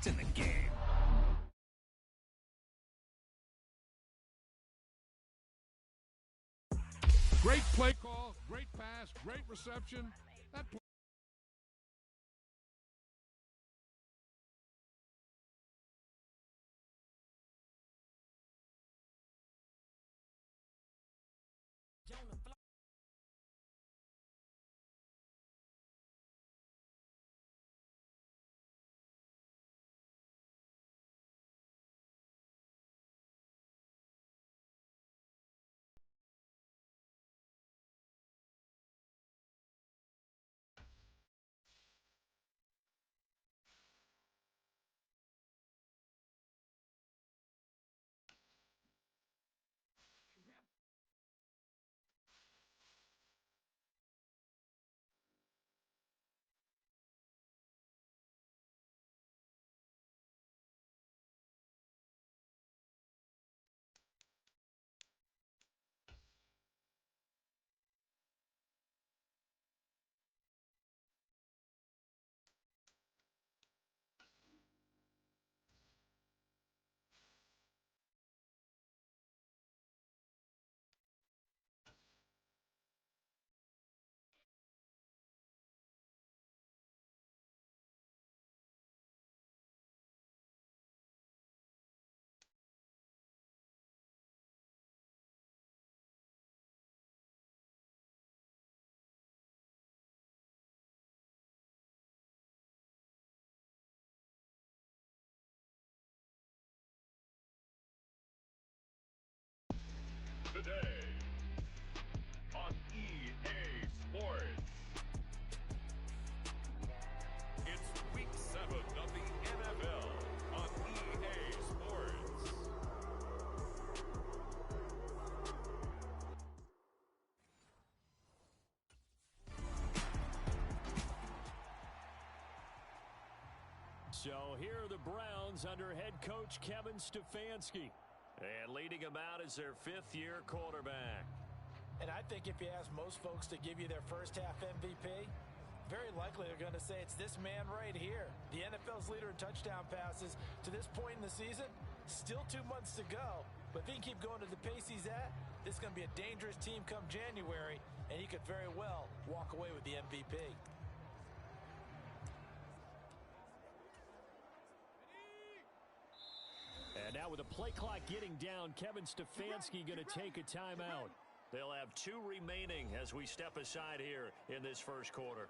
It's in the game. Great play call, great pass, great reception. That play. Today on EA Sports. It's week 7 of the NFL on EA Sports. So here are the Browns under head coach Kevin Stefanski. And leading them out is their fifth-year quarterback. And I think if you ask most folks to give you their first-half MVP, very likely they're going to say it's this man right here. The NFL's leader in touchdown passes to this point in the season. Still 2 months to go. But if he can keep going to the pace he's at, this is going to be a dangerous team come January, and he could very well walk away with the MVP. And now with the play clock getting down, Kevin Stefanski going to take a timeout. They'll have 2 remaining as we step aside here in this first quarter.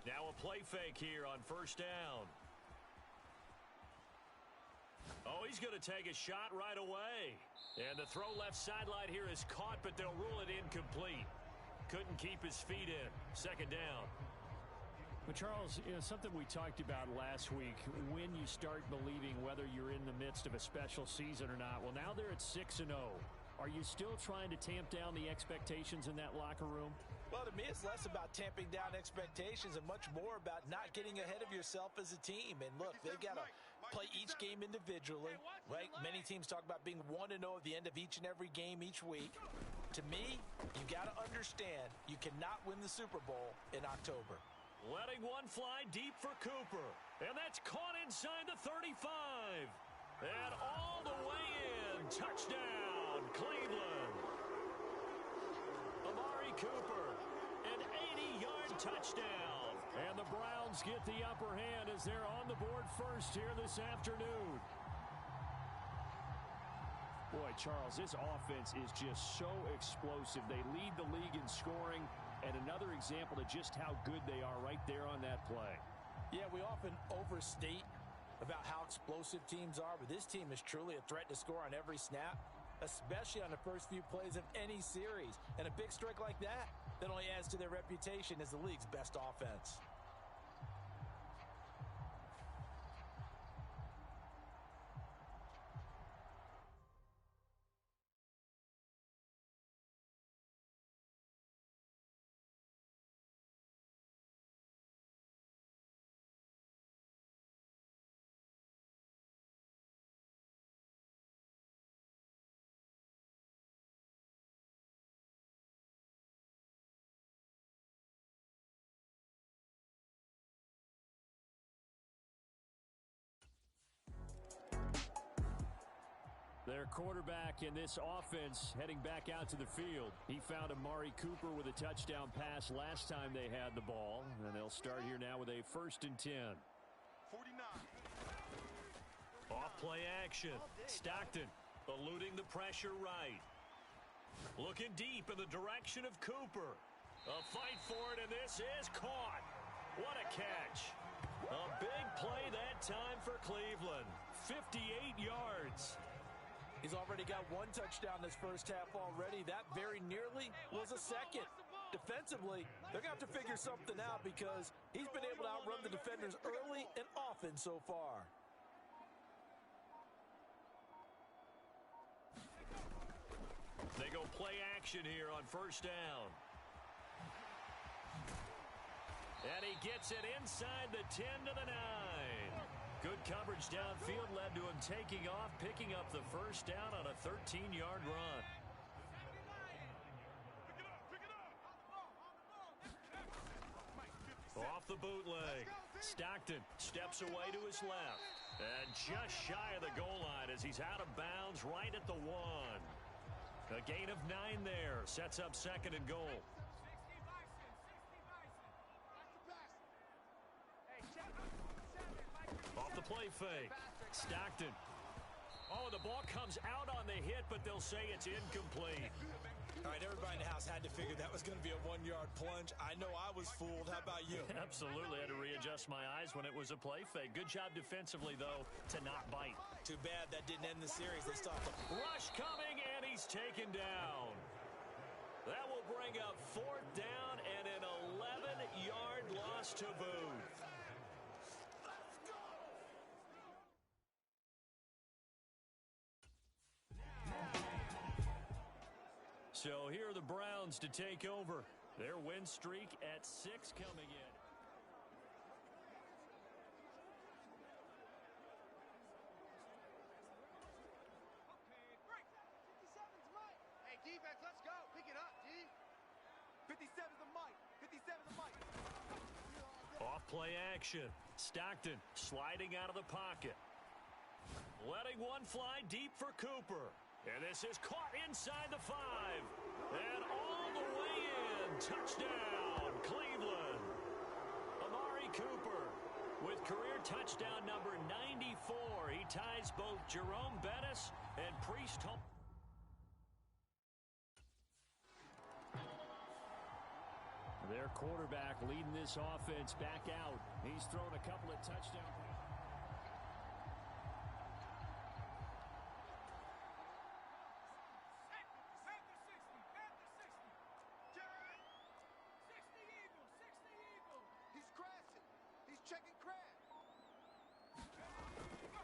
Now a play fake here on first down. Oh, he's going to take a shot right away. And the throw left sideline here is caught, but they'll rule it incomplete. Couldn't keep his feet in. Second down. But Charles, something we talked about last week, when you start believing whether you're in the midst of a special season or not. Well, now they're at 6-0. Are you still trying to tamp down the expectations in that locker room? Well, to me, it's less about tamping down expectations and much more about not getting ahead of yourself as a team. And look, they've got to play each game individually, right? Many teams talk about being 1-0 at the end of each and every game each week. To me, you got to understand you cannot win the Super Bowl in October. Letting one fly deep for Cooper. And that's caught inside the 35. And all the way in. Touchdown, Cleveland. Amari Cooper, an 80-yard touchdown. And the Browns get the upper hand as they're on the board first here this afternoon. Boy, Charles, this offense is just so explosive. They lead the league in scoring, and another example of just how good they are right there on that play. Yeah, we often overstate about how explosive teams are, but this team is truly a threat to score on every snap, especially on the first few plays of any series. And a big strike like that only adds to their reputation as the league's best offense. Their quarterback in this offense heading back out to the field. He found Amari Cooper with a touchdown pass last time they had the ball. And they'll start here now with a 1st and 10. 49. Off play action. Stockton eluding the pressure right. Looking deep in the direction of Cooper. A fight for it, and this is caught. What a catch. A big play that time for Cleveland. 58 yards. He's already got 1 touchdown this first half already. That very nearly was a second. Defensively, they're going to have to figure something out because he's been able to outrun the defenders early and often so far. They go play action here on 1st down. And he gets it inside the 10 to the 9. Good coverage downfield led to him taking off, picking up the 1st down on a 13-yard run. Off the bootleg. Stockton steps away to his left. And just shy of the goal line as he's out of bounds right at the 1. A gain of 9 there. Sets up 2nd and goal. Off the play fake. Stockton. Oh, the ball comes out on the hit, but they'll say it's incomplete. All right, everybody in the house had to figure that was going to be a 1-yard plunge. I know I was fooled. How about you? Absolutely. I had to readjust my eyes when it was a play fake. Good job defensively, though, to not bite. Too bad that didn't end the series. They stopped him. Rush coming, and he's taken down. That will bring up 4th down and an 11-yard loss to boot. So here are the Browns to take over. Their win streak at 6 coming in. Hey, defense, let's go. Pick it up, D. 57's the mic. 57's the mic. Off play action. Stockton sliding out of the pocket. Letting one fly deep for Cooper. And this is caught inside the 5. And all the way in. Touchdown, Cleveland. Amari Cooper with career touchdown number 94. He ties both Jerome Bettis and Priest Hall. Their quarterback leading this offense back out. He's thrown a couple of touchdown passes.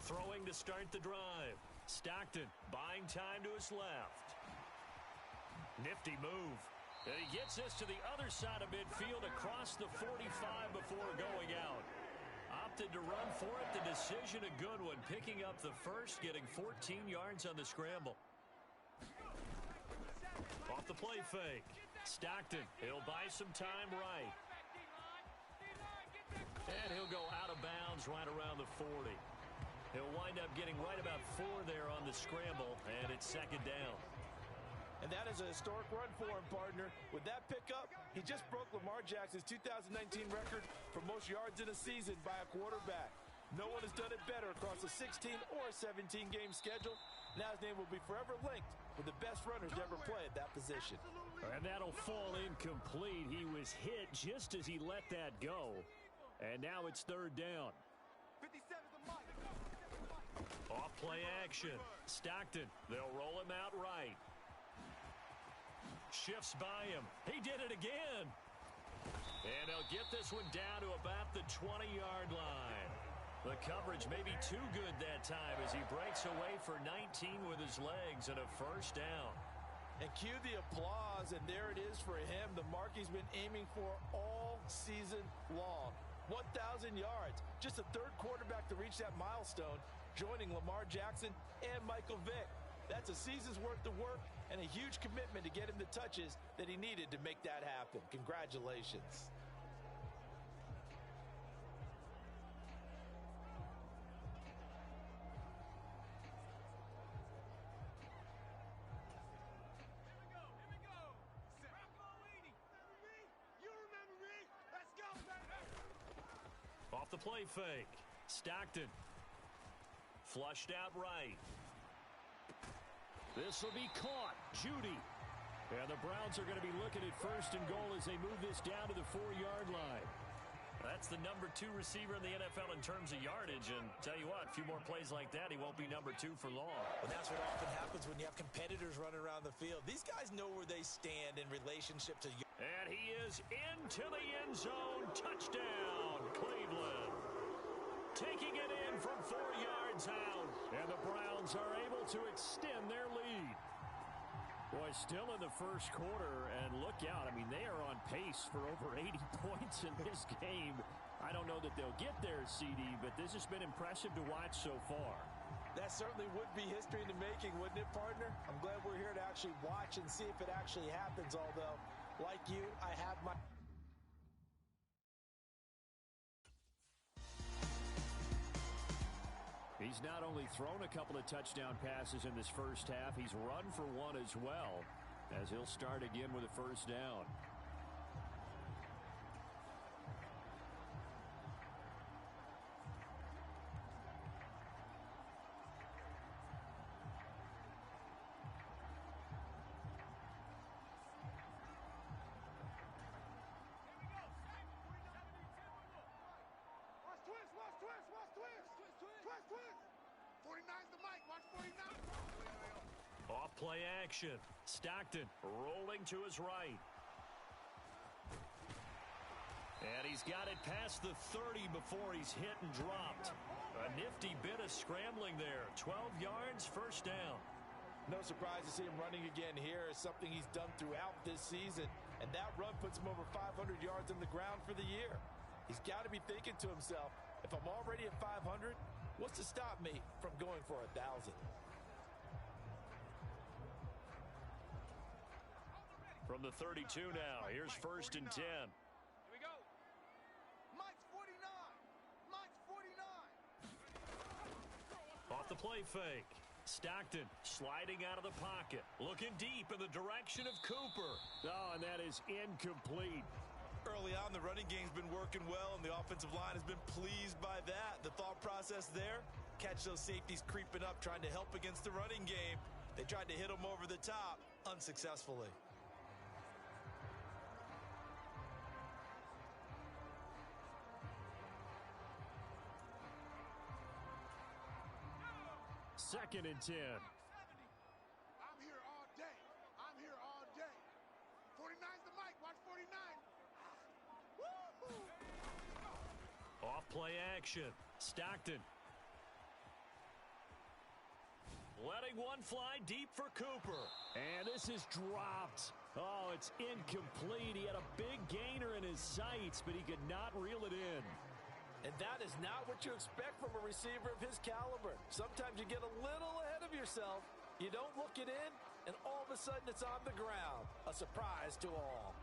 Throwing to start the drive. Stockton buying time to his left. Nifty move. And he gets this to the other side of midfield across the 45 before going out. Opted to run for it. The decision a good one. Picking up the 1st, getting 14 yards on the scramble. Off the play fake. Stockton, he'll buy some time right. And he'll go out of bounds right around the 40. He'll wind up getting right about 4 there on the scramble, and it's 2nd down. And that is a historic run for him, partner. With that pickup, he just broke Lamar Jackson's 2019 record for most yards in a season by a quarterback. No one has done it better across a 16 or a 17-game schedule. Now his name will be forever linked with the best runners to ever play at that position. And that'll fall incomplete. He was hit just as he let that go. And now it's 3rd down. 57's the mic. Off play action. Stockton, they'll roll him out right. Shifts by him. He did it again. And they'll get this one down to about the 20-yard line. The coverage may be too good that time as he breaks away for 19 with his legs and a 1st down. And cue the applause, and there it is for him, the mark he's been aiming for all season long. 1,000 yards. Just the 3rd quarterback to reach that milestone, joining Lamar Jackson and Michael Vick. That's a season's worth of work and a huge commitment to get him the touches that he needed to make that happen. Congratulations. the play fake. Stockton. Flushed out right. This will be caught. Judy. And the Browns are going to be looking at first and goal as they move this down to the 4-yard line. That's the number 2 receiver in the NFL in terms of yardage. And tell you what, a few more plays like that, he won't be number 2 for long. And that's what often happens when you have competitors running around the field. These guys know where they stand in relationship to you. And he is into the end zone. Touchdown, Cleveland. Taking it in from 4 yards out. And the Browns are able to extend their lead. Boy, still in the first quarter, and look out. I mean, they are on pace for over 80 points in this game. I don't know that they'll get there, CD, but this has been impressive to watch so far. That certainly would be history in the making, wouldn't it, partner? I'm glad we're here to actually watch and see if it actually happens, although, like you, I have my... He's not only thrown a couple of touchdown passes in this first half, he's run for one as well, as he'll start again with a first down. Off play action. Stockton rolling to his right. And he's got it past the 30 before he's hit and dropped. A nifty bit of scrambling there. 12 yards, first down. No surprise to see him running again here. It's something he's done throughout this season. And that run puts him over 500 yards on the ground for the year. He's got to be thinking to himself, if I'm already at 500, what's to stop me from going for 1,000? From the 32 now, here's first and 10. Here we go. Mike's 49. Mike's 49. Off the play fake. Stockton sliding out of the pocket. Looking deep in the direction of Cooper. Oh, and that is incomplete. Early on, the running game's been working well, and the offensive line has been pleased by that. The thought process there, catch those safeties creeping up, trying to help against the running game. They tried to hit them over the top, unsuccessfully. Second and 10. I'm here all day. I'm here all day. 49's the mic. Watch 49. Woo-hoo. Off play action. Stockton. Letting one fly deep for Cooper. And this is dropped. Oh, it's incomplete. He had a big gainer in his sights, but he could not reel it in. And that is not what you expect from a receiver of his caliber. Sometimes you get a little ahead of yourself. You don't look it in, and all of a sudden it's on the ground. A surprise to all.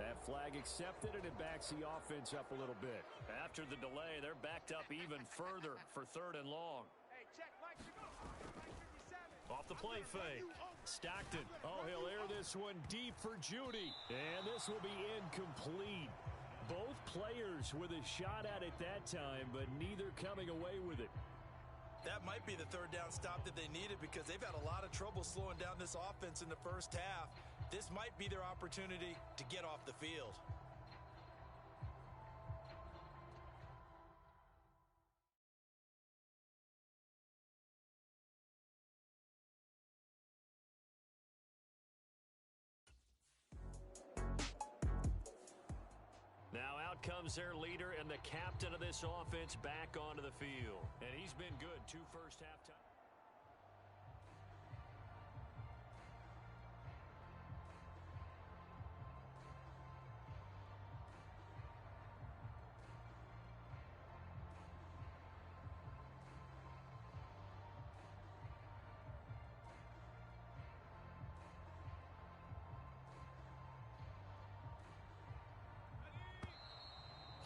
That flag accepted, and it backs the offense up a little bit. After the delay, they're backed up even further for third and long. Hey, check Mike. Mike 57. Off the play fake. Stockton. Oh, he'll air this one deep for Judy. And this will be incomplete. Both players with a shot at it that time, but neither coming away with it. That might be the third down stop that they needed because they've had a lot of trouble slowing down this offense in the first half. This might be their opportunity to get off the field. Now out comes their leader and the captain of this offense back onto the field. And he's been good 2 first half times.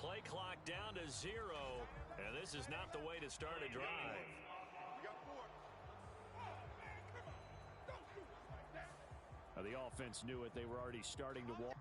Play clock down to 0, and this is not the way to start a drive. The offense knew it. They were already starting to walk.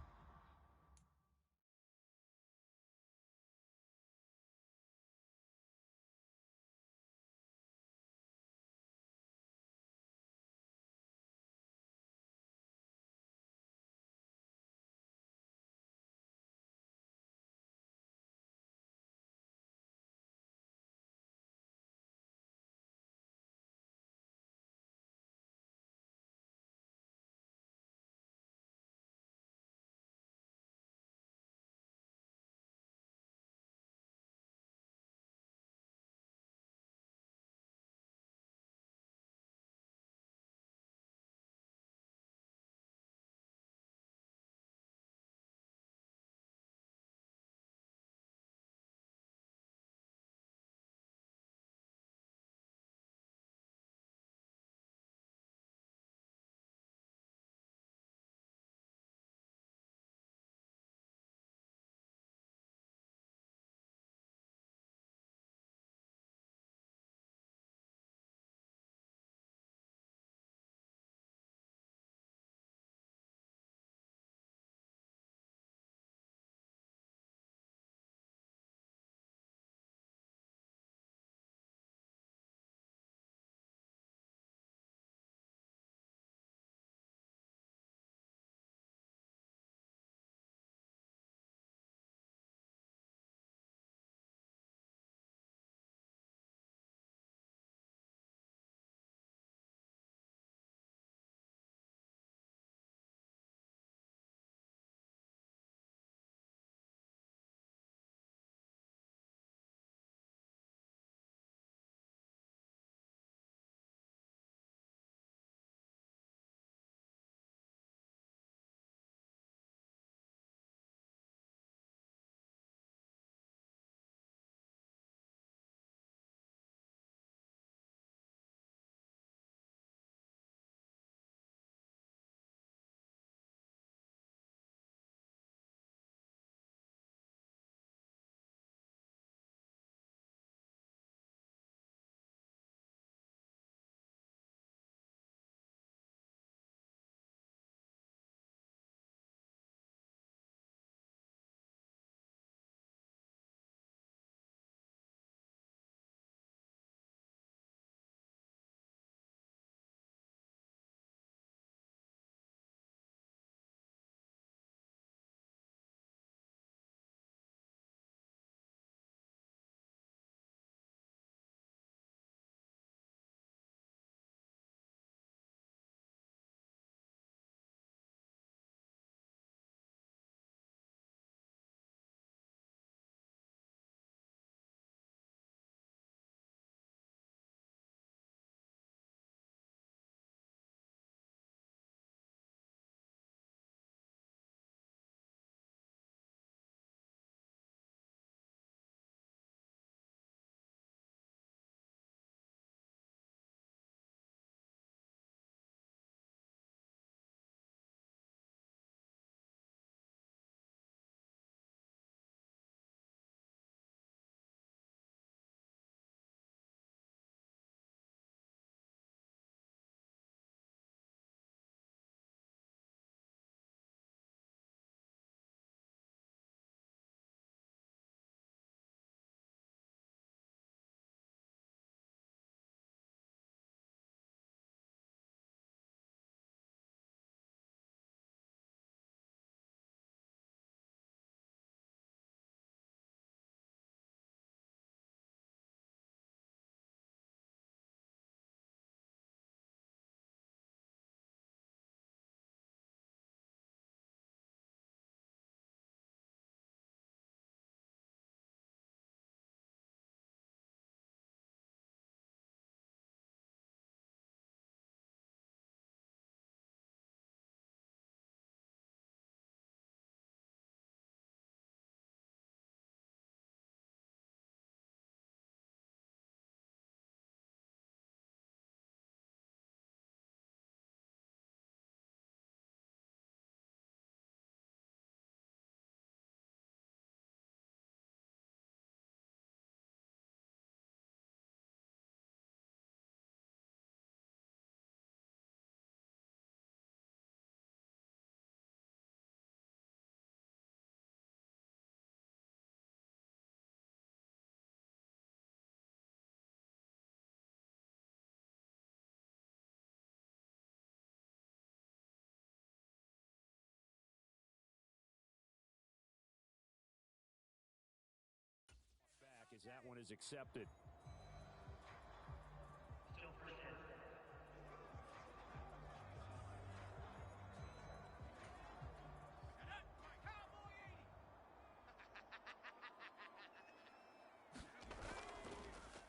that one is accepted.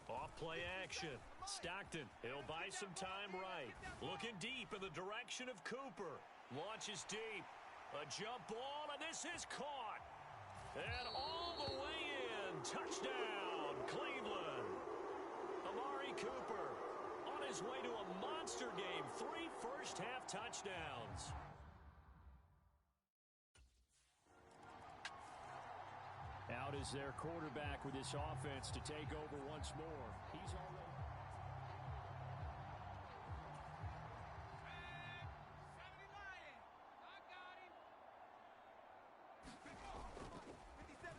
Off-play action. Stockton, he'll buy some time right. Looking deep in the direction of Cooper. Launches deep. A jump ball, and this is caught. And all the way in. Touchdown, Cleveland. Amari Cooper on his way to a monster game. 3 first-half touchdowns. Out is their quarterback with this offense to take over once more. He's already...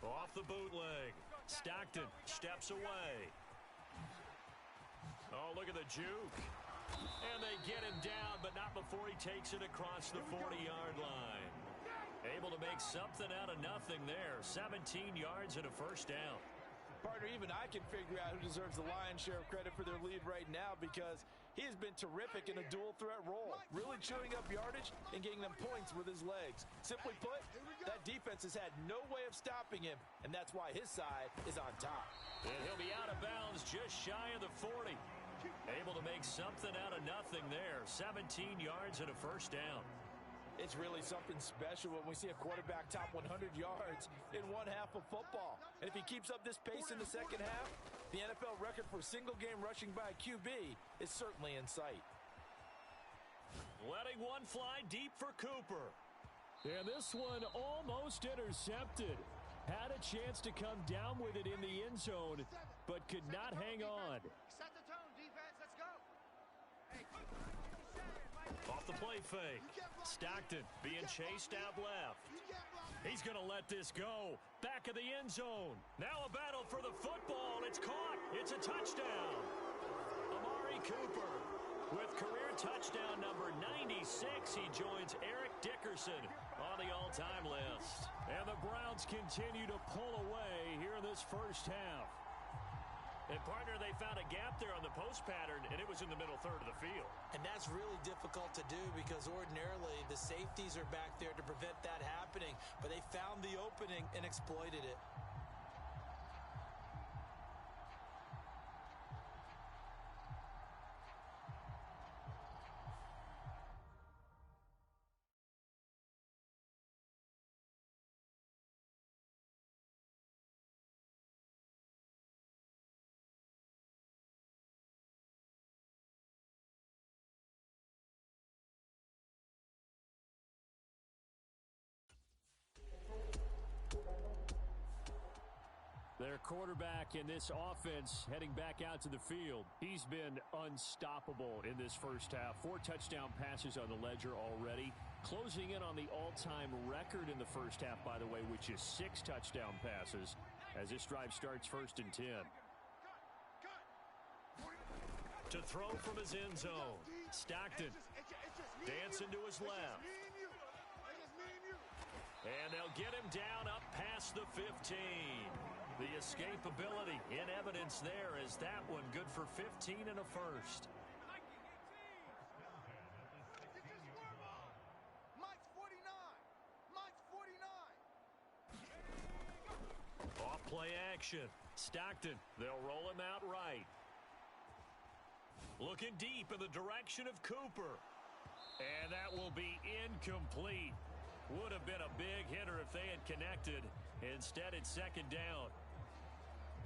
Off the bootleg. Stockton steps away. Oh, look at the juke. And they get him down, but not before he takes it across the 40-yard line. Able to make something out of nothing there. 17 yards and a first down. Partner, even I can figure out who deserves the lion's share of credit for their lead right now because he has been terrific in a dual threat role, really chewing up yardage and getting them points with his legs. Simply put, that defense has had no way of stopping him, and that's why his side is on top. And he'll be out of bounds just shy of the 40. Able to make something out of nothing there. 17 yards and a first down. It's really something special when we see a quarterback top 100 yards in one half of football. And if he keeps up this pace in the second half, the NFL record for single-game rushing by a QB is certainly in sight. Letting one fly deep for Cooper. And this one almost intercepted. Had a chance to come down with it in the end zone, but could not hang on. Set the tone, defense. Let's go. Off the play fake. Stockton being chased out left. He's going to let this go. Back of the end zone. Now a battle for the football. It's caught. It's a touchdown. Amari Cooper with career touchdown number 96. He joins Eric Dickerson on the all-time list. And the Browns continue to pull away here in this first half. And, partner, they found a gap there on the post pattern, and it was in the middle third of the field. And that's really difficult to do because ordinarily the safeties are back there to prevent that happening. But they found the opening and exploited it. Their quarterback in this offense heading back out to the field. He's been unstoppable in this first half. 4 touchdown passes on the ledger already. Closing in on the all-time record in the first half, by the way, which is 6 touchdown passes as this drive starts 1st and 10. To throw from his end zone. Stockton dancing to his left. And they'll get him down up past the 15. The escapability in evidence there as that one good for 15 and a first. Mike's 49. Mike's 49. Off play action. Stockton, they'll roll him out right. Looking deep in the direction of Cooper. And that will be incomplete. Would have been a big hitter if they had connected. Instead, it's 2nd down.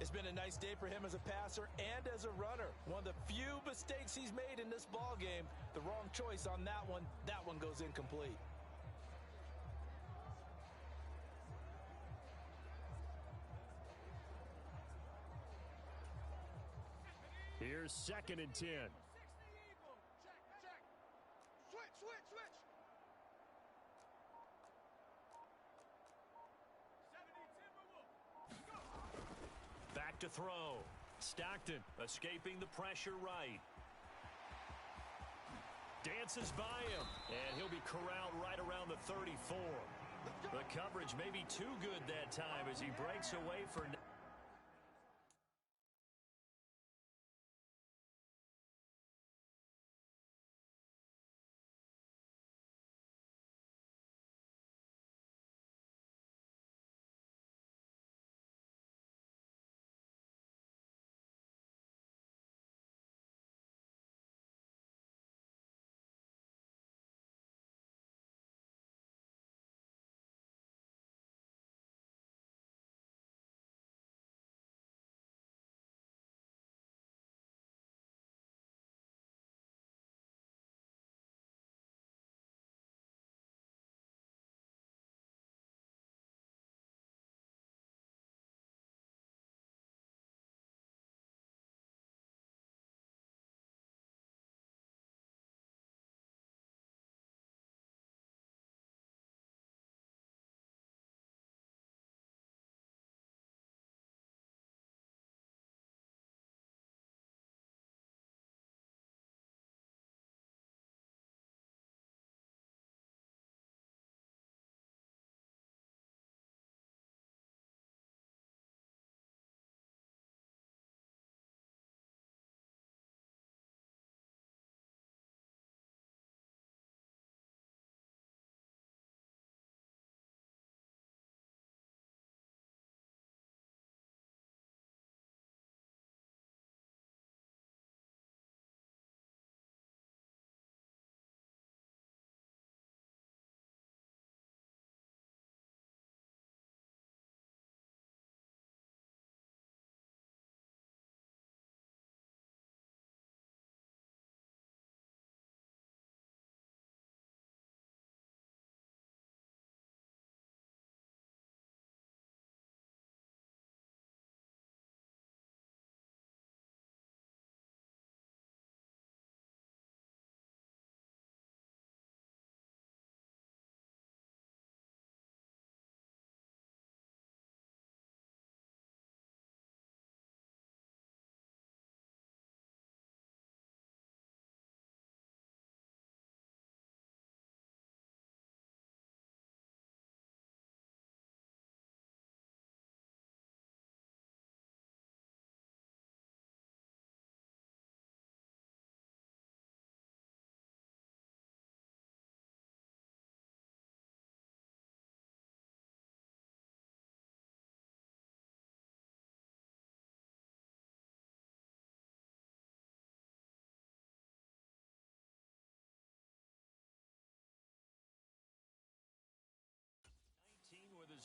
It's been a nice day for him as a passer and as a runner. One of the few mistakes he's made in this ball game. The wrong choice on that one. That one goes incomplete. Here's 2nd and 10. Check, check. Switch, switch, switch. Back to throw. Stockton escaping the pressure right. Dances by him, and he'll be corralled right around the 34. The coverage may be too good that time as he breaks away for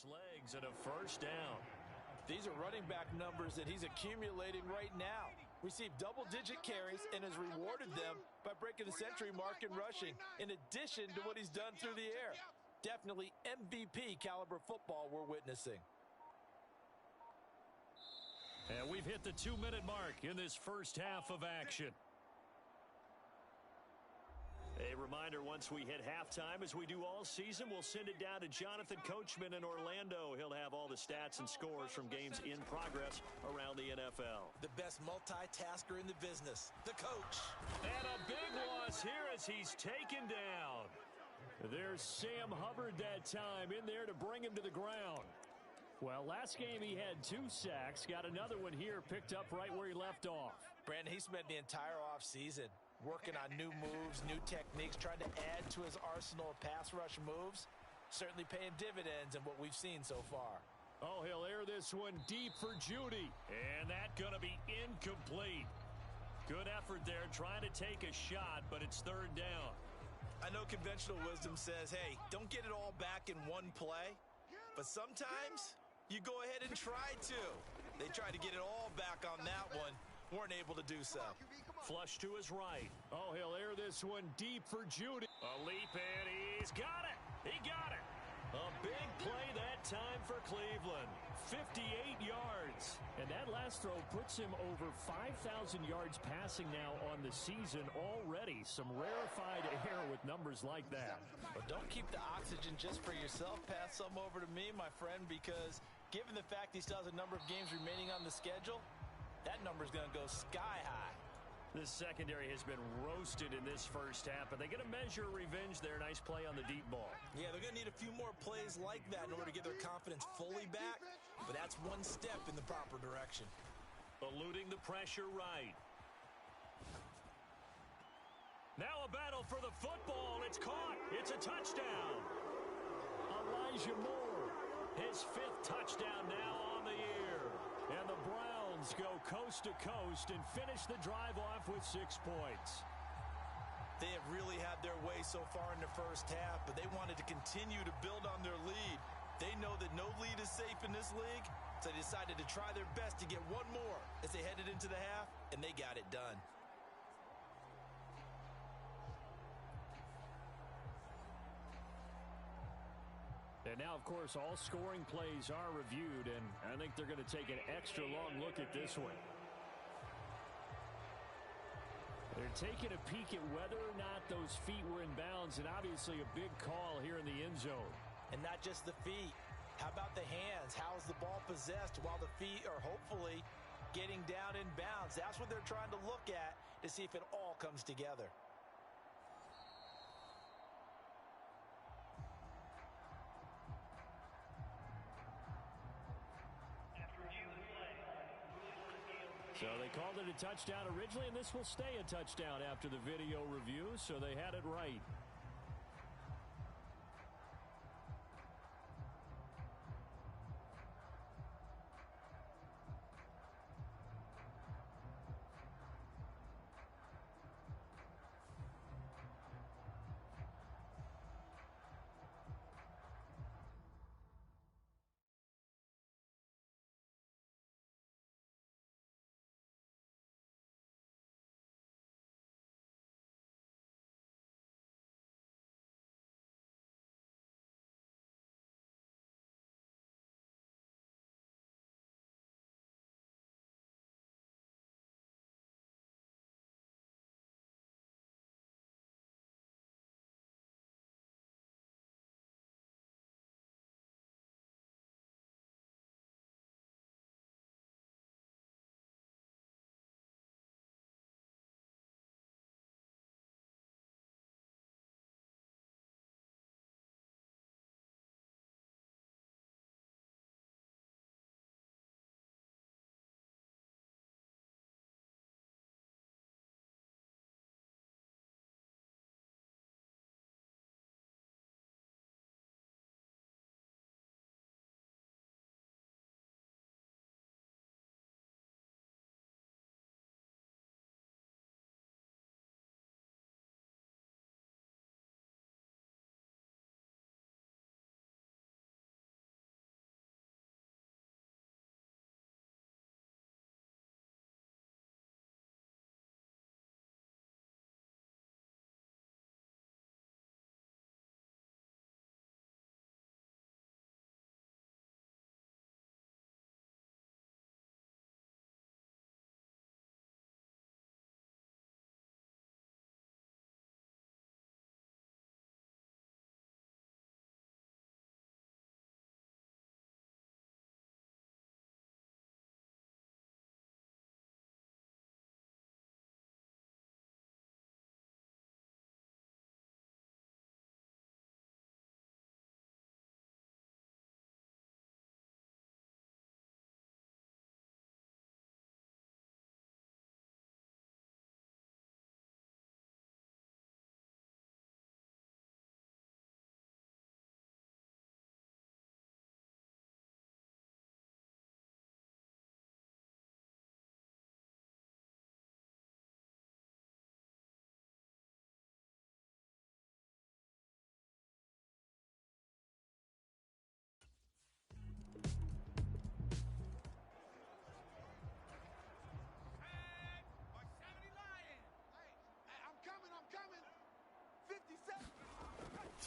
his legs and a first down. These are running back numbers that he's accumulating right now. Received double-digit carries and has rewarded them by breaking the century mark in rushing, in addition to what he's done through the air. Definitely MVP caliber football we're witnessing. And we've hit the 2-minute mark in this first half of action. A reminder, once we hit halftime, as we do all season, we'll send it down to Jonathan Coachman in Orlando. He'll have all the stats and scores from games in progress around the NFL. The best multitasker in the business, the coach. And a big loss here as he's taken down. There's Sam Hubbard that time in there to bring him to the ground. Well, last game he had 2 sacks. Got another one here, picked up right where he left off. Brandon, he spent the entire offseason working on new moves, new techniques, trying to add to his arsenal of pass rush moves. Certainly paying dividends in what we've seen so far. Oh, he'll air this one deep for Judy. And that's going to be incomplete. Good effort there trying to take a shot, but it's 3rd down. I know conventional wisdom says, hey, don't get it all back in one play. But sometimes you go ahead and try to. They tried to get it all back on that one. Weren't able to do so. Flush to his right. Oh, he'll air this one deep for Judy. A leap, and he's got it. He got it. A big play that time for Cleveland. 58 yards. And that last throw puts him over 5,000 yards passing now on the season already. Some rarefied air with numbers like that. But don't keep the oxygen just for yourself. Pass some over to me, my friend, because given the fact he still has a number of games remaining on the schedule, that number's going to go sky high. This secondary has been roasted in this first half, but they get a measure of revenge there. Nice play on the deep ball. Yeah, they're going to need a few more plays like that in order to get their confidence fully back, but that's one step in the proper direction. Eluding the pressure right. Now a battle for the football. It's caught. It's a touchdown. Elijah Moore, his 5th touchdown now on the year. And the Browns go coast to coast and finish the drive off with 6 points. They have really had their way so far in the first half, but they wanted to continue to build on their lead. They know that no lead is safe in this league, so they decided to try their best to get one more as they headed into the half, and they got it done. And now, of course, all scoring plays are reviewed, and I think they're going to take an extra long look at this one. They're taking a peek at whether or not those feet were in bounds, and obviously a big call here in the end zone. And not just the feet. How about the hands? How is the ball possessed while the feet are hopefully getting down in bounds? That's what they're trying to look at to see if it all comes together. So they called it a touchdown originally, and this will stay a touchdown after the video review, so they had it right.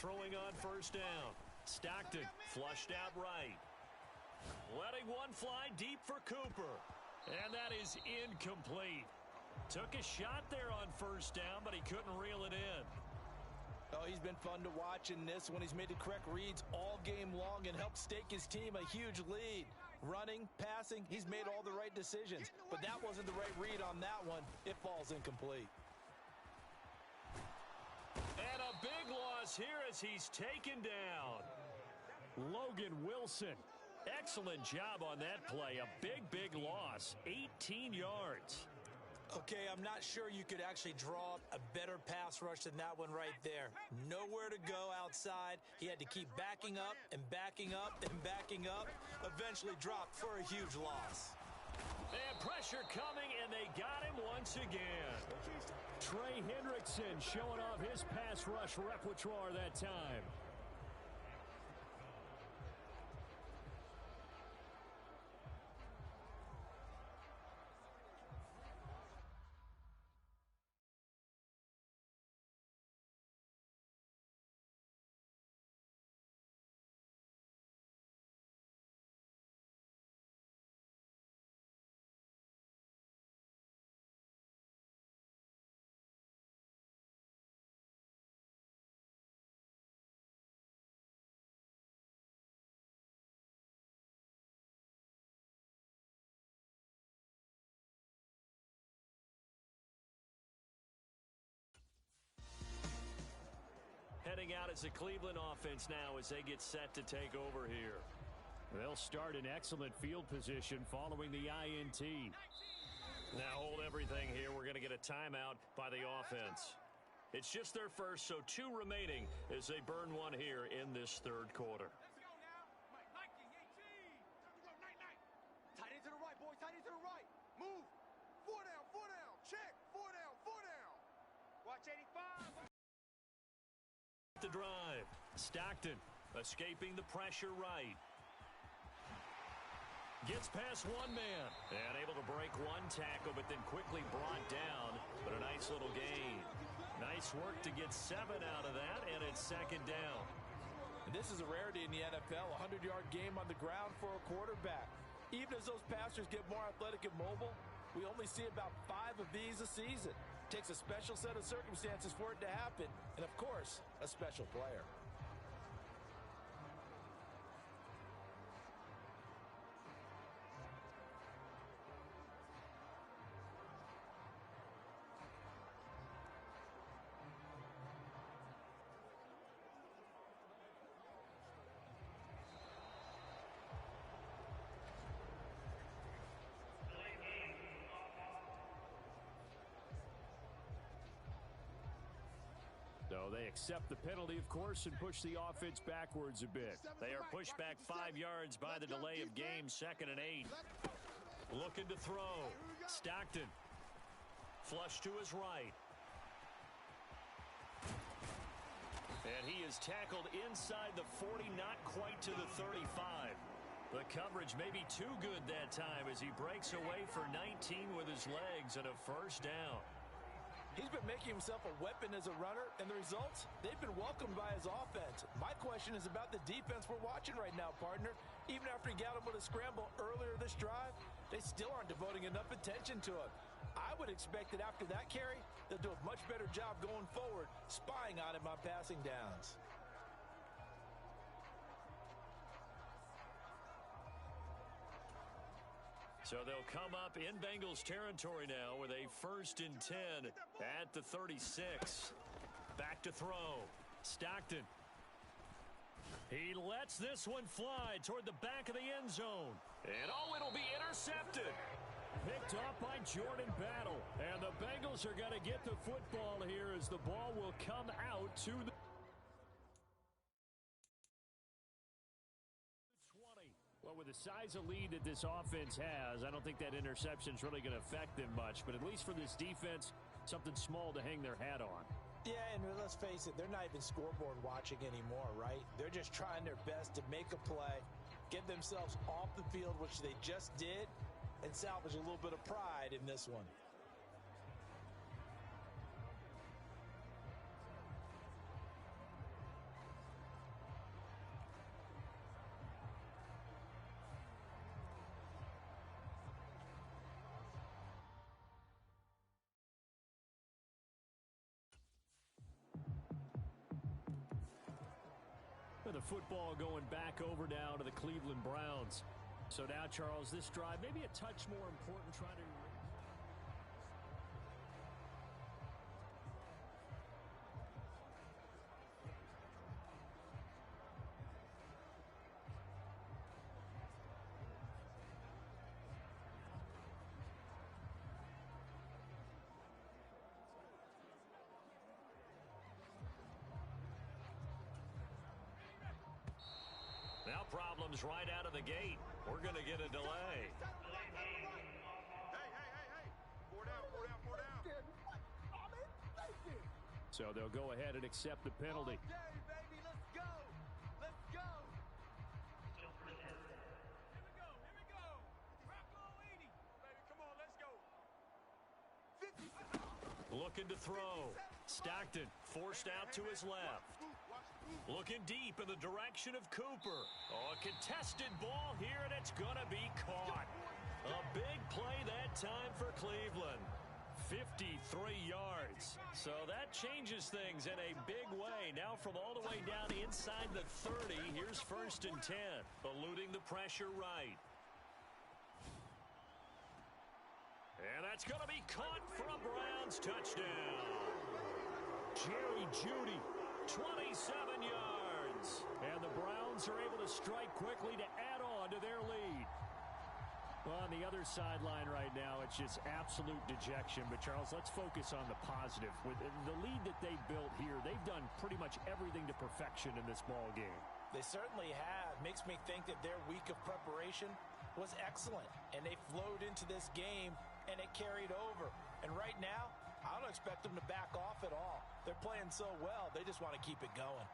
throwing on first down. Stockton flushed out right. Letting one fly deep for Cooper. And that is incomplete. Took a shot there on first down, but he couldn't reel it in. Oh, he's been fun to watch in this one. He's made the correct reads all game long and helped stake his team a huge lead. Running, passing, he's made all the right decisions. But that wasn't the right read on that one. It falls incomplete. And a big loss here as he's taken down. Logan Wilson. Excellent job on that play. A big loss. 18 yards. Okay, I'm not sure you could actually draw up a better pass rush than that one right there. Nowhere to go outside. He had to keep backing up and backing up and backing up. Eventually dropped for a huge loss. And pressure coming, and they got him once again. Trey Hendrickson showing off his pass rush repertoire that time. Heading out as a Cleveland offense now as they get set to take over here. They'll start in excellent field position following the INT. Now hold everything here. We're going to get a timeout by the offense. It's just their first, so 2 remaining as they burn one here in this third quarter. Tight end to the right, boys. Tight end to the right. Move. 4 down, 4 down. Check. 4 down, 4 down. Watch 85. The drive. Stockton escaping the pressure right. Gets past one man and able to break one tackle, but then quickly brought down. But a nice little gain. Nice work to get 7 out of that, and it's second down. And this is a rarity in the NFL, a 100-yard game on the ground for a quarterback. Even as those passers get more athletic and mobile, we only see about 5 of these a season. Takes a special set of circumstances for it to happen, and of course, a special player. So they accept the penalty, of course, and push the offense backwards a bit. They are pushed back 5 yards by the delay of game, 2nd and 8. Looking to throw. Stockton. Flush to his right. And he is tackled inside the 40, not quite to the 35. The coverage may be too good that time as he breaks away for 19 with his legs and a first down. He's been making himself a weapon as a runner, and the results, they've been welcomed by his offense. My question is about the defense we're watching right now, partner. Even after he got him with a scramble earlier this drive, they still aren't devoting enough attention to him. I would expect that after that carry, they'll do a much better job going forward, spying on him on passing downs. So they'll come up in Bengals territory now with a 1st and 10 at the 36. Back to throw. Stockton. He lets this one fly toward the back of the end zone. And it'll be intercepted. Picked up by Jordan Battle. And the Bengals are going to get the football here as the ball will come out to the 20. Well, with the size of lead that this offense has, I don't think that interception is really going to affect them much. But at least for this defense, something small to hang their hat on. Yeah, and let's face it, they're not even scoreboard watching anymore, right? They're just trying their best to make a play, get themselves off the field, which they just did, and salvage a little bit of pride in this one. the football going back over now to the Cleveland Browns. So now, Charles, this drive maybe a touch more important trying to... Now problems right out of the gate. We're going to get a delay. Hey. Four down. So they'll go ahead and accept the penalty. All day, baby. Let's go. Here we go. Rocco 80. Baby, come on, let's go. 57. Looking to throw. Stockton forced out to his left. Looking deep in the direction of Cooper. Oh, a contested ball here, and it's going to be caught. A big play that time for Cleveland. 53 yards. So that changes things in a big way. Now from all the way down inside the 30, here's 1st and 10. Eluding the pressure right. And that's going to be caught for a Browns touchdown. Jerry Jeudy, 27 yards. And the Browns are able to strike quickly to add on to their lead. Well, on the other sideline right now, it's just absolute dejection. But, Charles, let's focus on the positive. With the lead that they built here, they've done pretty much everything to perfection in this ball game. They certainly have. Makes me think that their week of preparation was excellent. And they flowed into this game, and it carried over. And right now, I don't expect them to back off at all. They're playing so well, they just want to keep it going.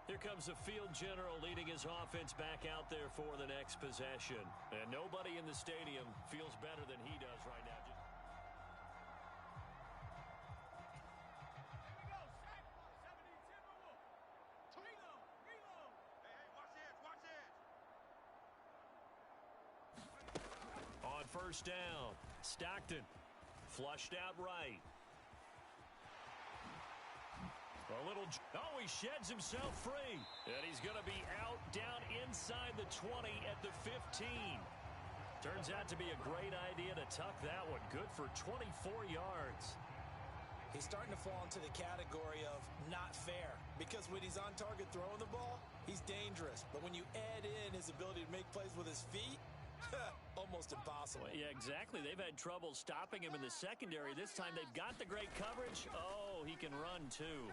Here comes the field general leading his offense back out there for the next possession. And nobody in the stadium feels better than he does right now. On first down, Stockton flushed out right. A little, oh, he sheds himself free. And he's going to be out down inside the 20 at the 15. Turns out to be a great idea to tuck that one. Good for 24 yards. He's starting to fall into the category of not fair. Because when he's on target throwing the ball, he's dangerous. But when you add in his ability to make plays with his feet, almost impossible. Well, yeah, exactly. They've had trouble stopping him in the secondary. This time they've got the great coverage. Oh, he can run too.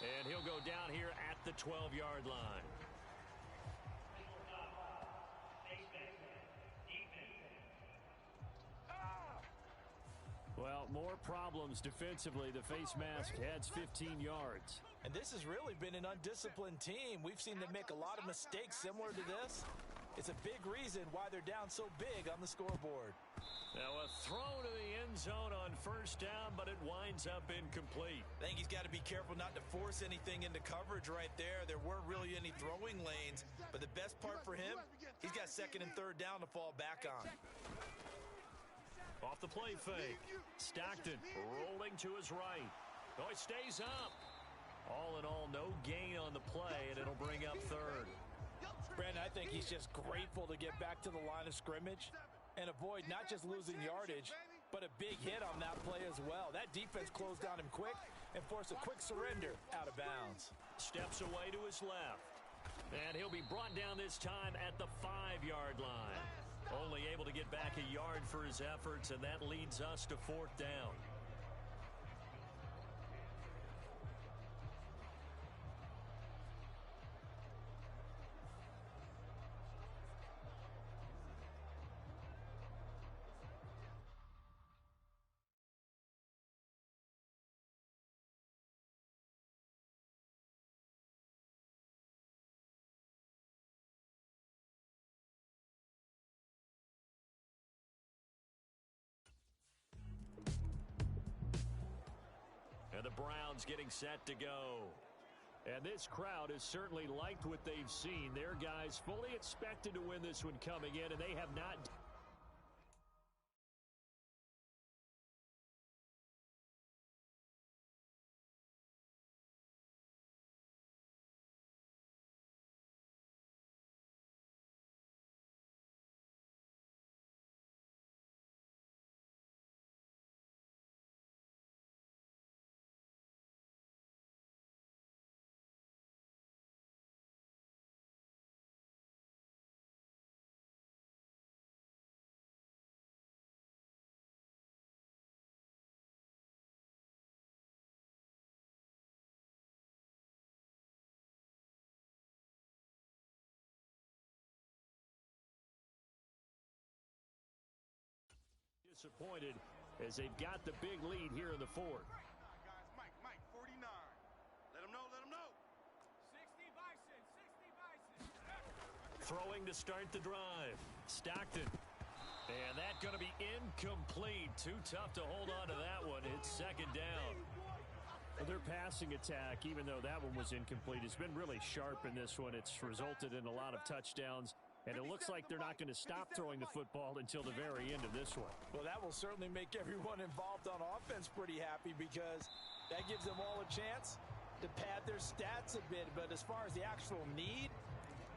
And he'll go down here at the 12-yard line. Well, more problems defensively. The face mask adds 15 yards. And this has really been an undisciplined team. We've seen them make a lot of mistakes similar to this. It's a big reason why they're down so big on the scoreboard. Now a throw to the end zone on first down, but it winds up incomplete. I think he's got to be careful not to force anything into coverage right there. There weren't really any throwing lanes, but the best part for him, he's got 2nd and 3rd down to fall back on. Off the play fake. Stockton rolling to his right. Oh, he stays up. All in all, no gain on the play, and it'll bring up 3rd. Brandon, I think he's just grateful to get back to the line of scrimmage and avoid not just losing yardage, but a big hit on that play as well. That defense closed on him quick and forced a quick surrender out of bounds. Steps away to his left. And he'll be brought down this time at the 5-yard line. Only able to get back back a yard for his efforts, and that leads us to 4th down. And the Browns getting set to go. And this crowd has certainly liked what they've seen. Their guys fully expected to win this one coming in, and they have not. Disappointed as they've got the big lead here in the 4th. Mike, 49. Let him know. 60 Bison, 60 Bison. Throwing to start the drive. Stockton. And that's going to be incomplete. Too tough to hold on to that one. It's 2nd down. Well, their passing attack, even though that one was incomplete, has been really sharp in this one. It's resulted in a lot of touchdowns. And it looks like they're not going to stop throwing the football until the very end of this one. Well, that will certainly make everyone involved on offense pretty happy because that gives them all a chance to pad their stats a bit. But as far as the actual need,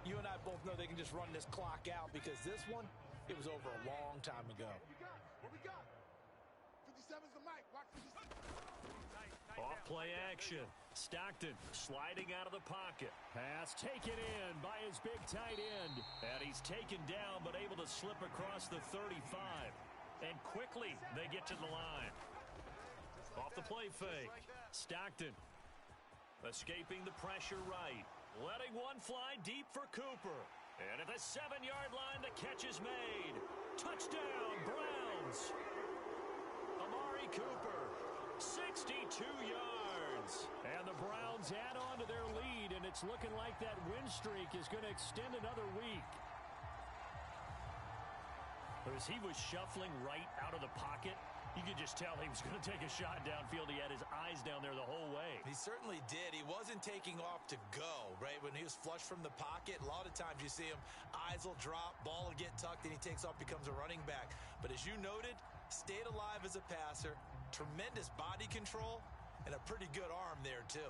you and I both know they can just run this clock out because this one, it was over a long time ago. What we got? 57's the Mike. Watch 57. Off play action. Stockton sliding out of the pocket. Pass taken in by his big tight end. And he's taken down but able to slip across the 35. And quickly they get to the line. Off the play fake. Stockton escaping the pressure right. Letting one fly deep for Cooper. And at the 7-yard line the catch is made. Touchdown Browns. Amari Cooper. 62 yards. And the Browns add on to their lead, and it's looking like that win streak is going to extend another week. As he was shuffling right out of the pocket, you could just tell he was going to take a shot downfield. He had his eyes down there the whole way. He certainly did. He wasn't taking off to go, right? When he was flush from the pocket, a lot of times you see him, eyes will drop, ball will get tucked, and he takes off, becomes a running back. But as you noted, stayed alive as a passer, tremendous body control, and a pretty good arm there, too.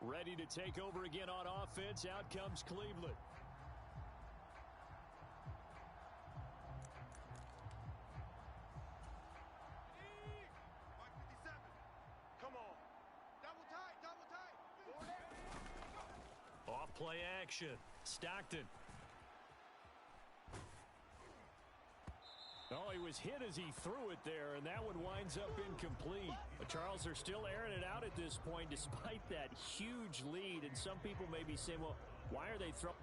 Ready to take over again on offense. Out comes Cleveland. Mike 57. Come on. Double tight. Off play action. Stockton. Oh, he was hit as he threw it there, and that one winds up incomplete. But Charles, they're still airing it out at this point despite that huge lead. And some people may be saying, well, why are they throwing?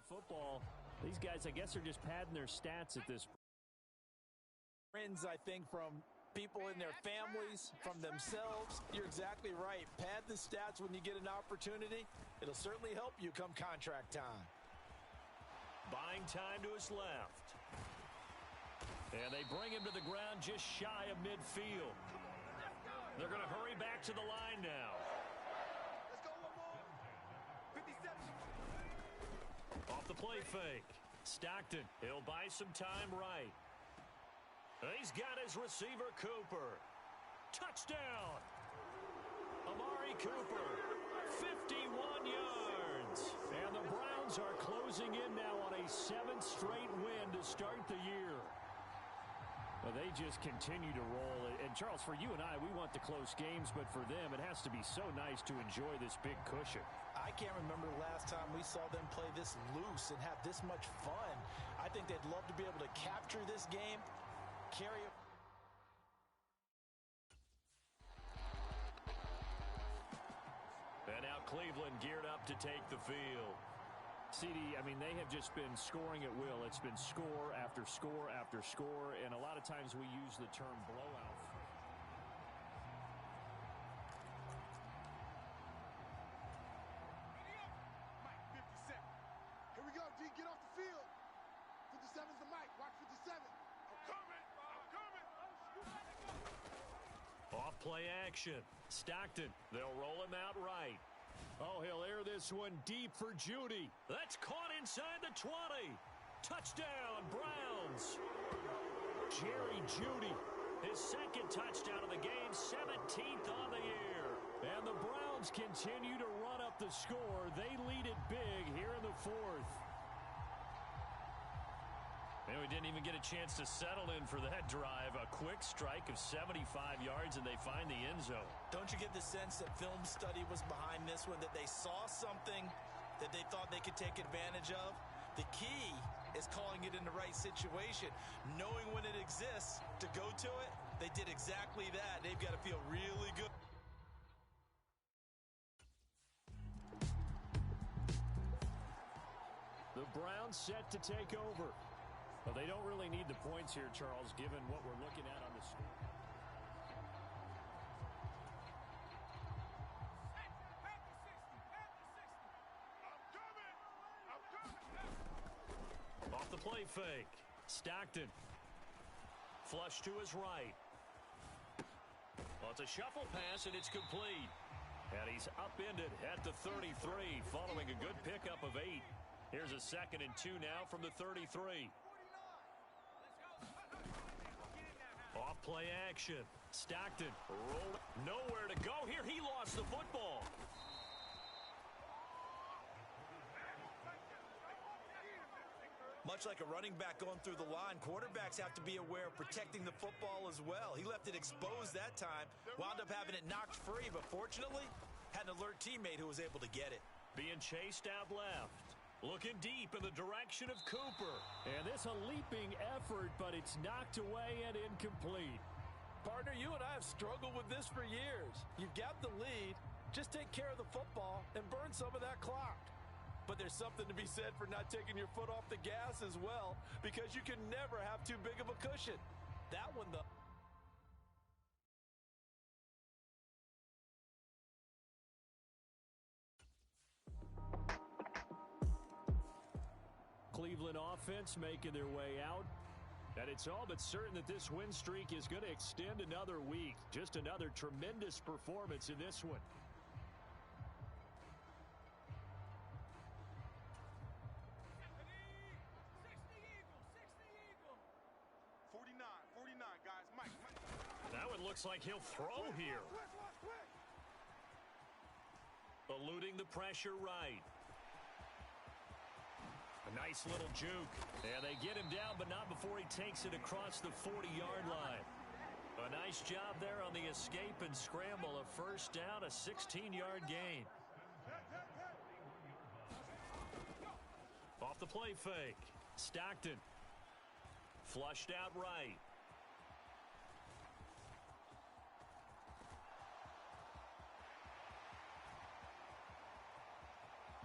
football. These guys, I guess, are just padding their stats at this point. Friends, I think, from people in their families, from themselves. You're exactly right. Pad the stats when you get an opportunity. It'll certainly help you come contract time. Buying time to his left. And they bring him to the ground just shy of midfield. They're going to hurry back to the line now. Let's go one more. 57. Off the play fake. Stockton, he'll buy some time right. He's got his receiver, Cooper. Touchdown! Amari Cooper, 51 yards. And the Browns are closing in now on a 7th straight win to start the year. Well, they just continue to roll. And, Charles, for you and I, we want the close games, but for them, it has to be so nice to enjoy this big cushion. I can't remember the last time we saw them play this loose and have this much fun. I think they'd love to be able to capture this game, carry it. And now Cleveland geared up to take the field. CD, I mean, they have just been scoring at will. It's been score after score after score, and a lot of times we use the term blowout. Mike, 57. Here we go, D. Get off the field. 57's the Mike. Watch 57. I'm coming. I'm coming. Off play action. Stockton. They'll roll him out right. Oh, he'll air this one deep for Judy. That's caught inside the 20. Touchdown, Browns. Jerry Judy, his second touchdown of the game, 17th on the year. And the Browns continue to run up the score. They lead it big here in the 4th. And we didn't even get a chance to settle in for that drive. A quick strike of 75 yards, and they find the end zone. Don't you get the sense that film study was behind this one, that they saw something that they thought they could take advantage of? The key is calling it in the right situation, knowing when it exists to go to it. They did exactly that. They've got to feel really good. The Browns set to take over. Well, they don't really need the points here, Charles, given what we're looking at on the screen. Off the play fake. Stockton. Flush to his right. Well, it's a shuffle pass, and it's complete. And he's upended at the 33, following a good pickup of 8. Here's a 2nd and 2 now from the 33. Off play action. Stockton roll. Nowhere to go here. He lost the football. Much like a running back going through the line, quarterbacks have to be aware of protecting the football as well. He left it exposed that time, wound up having it knocked free, but fortunately, had an alert teammate who was able to get it. Being chased out left. Looking deep in the direction of Cooper. And this a leaping effort, but it's knocked away and incomplete. Partner, you and I have struggled with this for years. You've got the lead. Just take care of the football and burn some of that clock. But there's something to be said for not taking your foot off the gas as well, because you can never have too big of a cushion. That one, though. Cleveland offense making their way out. And it's all but certain that this win streak is going to extend another week. Just another tremendous performance in this one. That one looks like he'll throw here. Eluding the pressure right. A nice little juke. And they get him down, but not before he takes it across the 40-yard line. A nice job there on the escape and scramble. A first down, a 16-yard gain. Off the play fake. Stockton. Flushed out right.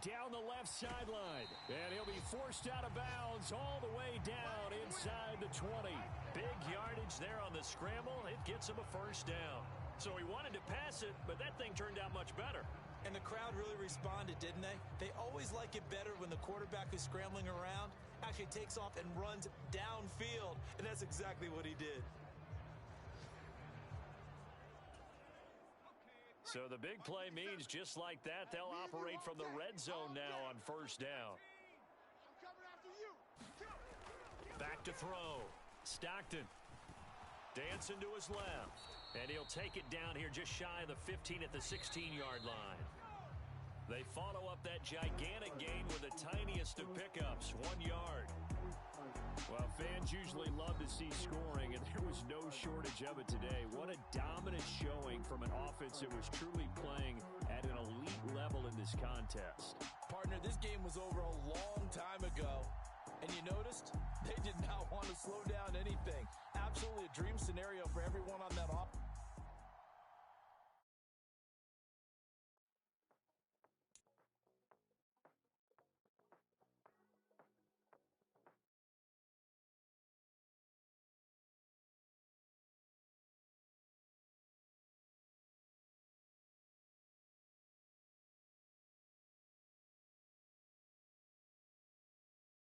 down the left sideline. And he'll be forced out of bounds all the way down inside the 20. Big yardage there on the scramble. It gets him a first down. So he wanted to pass it, but that thing turned out much better. And the crowd really responded, didn't they? They always like it better when the quarterback who's scrambling around actually takes off and runs downfield. And that's exactly what he did. So the big play means just like that, they'll operate from the red zone now on first down. I'm coming after you. Back to throw. Stockton. Dancing to his left. And he'll take it down here just shy of the 15 at the 16-yard line. They follow up that gigantic gain with the tiniest of pickups, 1 yard. Well, fans usually love to see scoring, and there was no shortage of it today. What a dominant showing from an offense that was truly playing at an elite level in this contest. Partner, this game was over a long time ago. And you noticed they did not want to slow down anything. Absolutely a dream scenario for everyone on that offense.